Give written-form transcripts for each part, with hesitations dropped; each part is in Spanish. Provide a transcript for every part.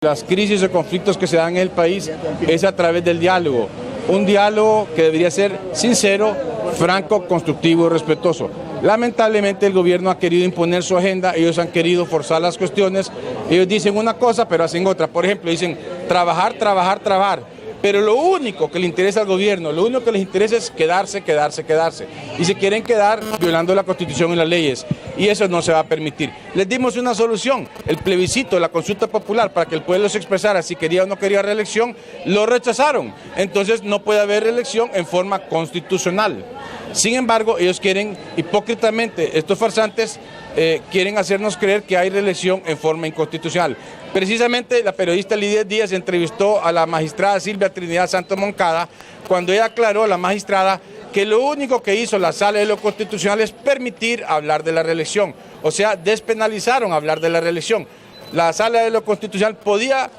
las crisis o conflictos que se dan en el país es a través del diálogo. Un diálogo que debería ser sincero, franco, constructivo y respetuoso. Lamentablemente el gobierno ha querido imponer su agenda, ellos han querido forzar las cuestiones, ellos dicen una cosa pero hacen otra. Por ejemplo, dicen trabajar, trabajar, trabajar. Pero lo único que le interesa al gobierno, lo único que les interesa es quedarse. Y se quieren quedar violando la Constitución y las leyes. Y eso no se va a permitir. Les dimos una solución, el plebiscito, la consulta popular, para que el pueblo se expresara si quería o no quería reelección, lo rechazaron. Entonces no puede haber reelección en forma constitucional. Sin embargo, ellos quieren, hipócritamente, estos farsantes, quieren hacernos creer que hay reelección en forma inconstitucional. Precisamente la periodista Lidia Díaz entrevistó a la magistrada Silvia Trinidad Santos Moncada, cuando ella aclaró a la magistrada que lo único que hizo la Sala de lo Constitucional es permitir hablar de la reelección, o sea, despenalizaron hablar de la reelección. La Sala de lo Constitucional podía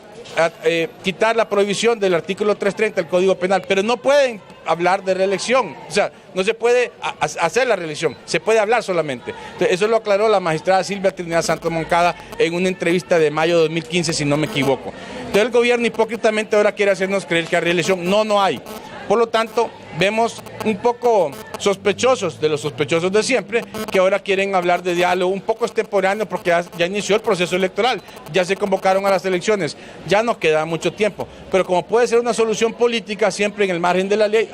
quitar la prohibición del artículo 330 del Código Penal, pero no pueden hablar de reelección, o sea, no se puede hacer la reelección, se puede hablar solamente. Entonces, eso lo aclaró la magistrada Silvia Trinidad Santos Moncada en una entrevista de mayo de 2015, si no me equivoco. Entonces el gobierno hipócritamente ahora quiere hacernos creer que hay reelección, no hay. Por lo tanto, vemos un poco sospechosos de los sospechosos de siempre, que ahora quieren hablar de diálogo, un poco extemporáneo porque ya inició el proceso electoral, ya se convocaron a las elecciones, ya no queda mucho tiempo, pero como puede ser una solución política siempre en el margen de la ley,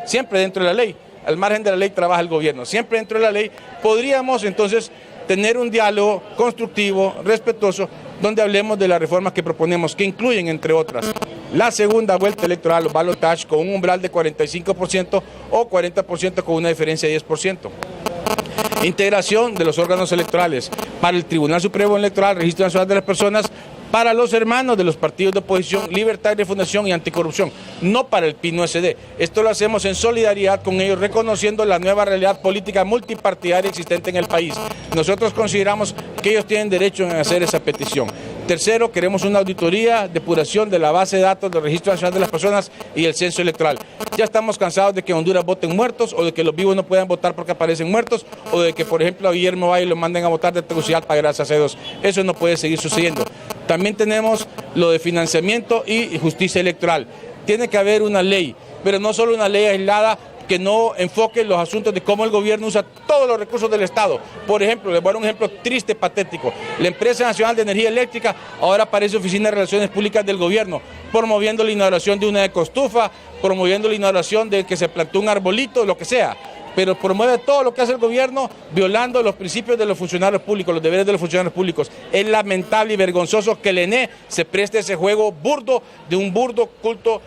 siempre dentro de la ley, al margen de la ley trabaja el gobierno, siempre dentro de la ley, podríamos entonces tener un diálogo constructivo, respetuoso, donde hablemos de las reformas que proponemos, que incluyen, entre otras, la segunda vuelta electoral, balotage, con un umbral de 45% o 40% con una diferencia de 10%. Integración de los órganos electorales para el Tribunal Supremo Electoral, Registro Nacional de las Personas, para los hermanos de los partidos de oposición, Libertad y Refundación y Anticorrupción, no para el PIN-USD. Esto lo hacemos en solidaridad con ellos, reconociendo la nueva realidad política multipartidaria existente en el país. Nosotros consideramos que ellos tienen derecho a hacer esa petición. Tercero, queremos una auditoría, depuración de la base de datos del Registro Nacional de las Personas y el censo electoral. Ya estamos cansados de que en Honduras voten muertos, o de que los vivos no puedan votar porque aparecen muertos, o de que, por ejemplo, a Guillermo Valle lo manden a votar de Tegucigalpa gracias a C2. Eso no puede seguir sucediendo. También tenemos lo de financiamiento y justicia electoral. Tiene que haber una ley, pero no solo una ley aislada que no enfoque los asuntos de cómo el gobierno usa todos los recursos del Estado. Por ejemplo, les voy a dar un ejemplo triste, patético. La Empresa Nacional de Energía Eléctrica ahora parece Oficina de Relaciones Públicas del Gobierno, promoviendo la inauguración de una ecostufa, promoviendo la inauguración de que se plantó un arbolito, lo que sea. Pero promueve todo lo que hace el gobierno violando los principios de los funcionarios públicos, los deberes de los funcionarios públicos. Es lamentable y vergonzoso que el ENE se preste ese juego burdo de un burdo culto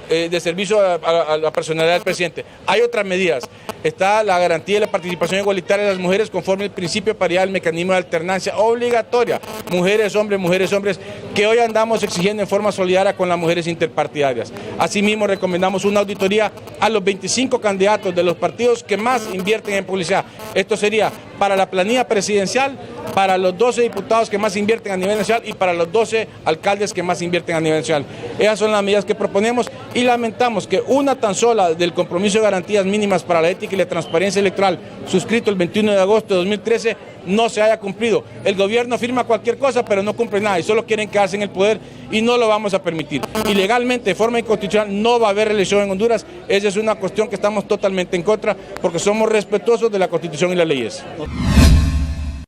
de servicio a la personalidad del presidente. Hay otras medidas. Está la garantía de la participación igualitaria de las mujeres conforme al principio de paridad del mecanismo de alternancia obligatoria. Mujeres, hombres, que hoy andamos exigiendo en forma solidaria con las mujeres interpartidarias. Asimismo, recomendamos una auditoría a los 25 candidatos de los partidos que más invierten en publicidad. Esto sería para la planilla presidencial, para los 12 diputados que más invierten a nivel nacional y para los 12 alcaldes que más invierten a nivel nacional. Esas son las medidas que proponemos y lamentamos que una tan sola del compromiso de garantías mínimas para la ética y la transparencia electoral, suscrito el 21 de agosto de 2013, no se haya cumplido. El gobierno firma cualquier cosa pero no cumple nada y solo quieren quedarse en el poder y no lo vamos a permitir. Ilegalmente, de forma inconstitucional, no va a haber reelección en Honduras. Esa es una cuestión que estamos totalmente en contra porque somos respetuosos de la Constitución y las leyes.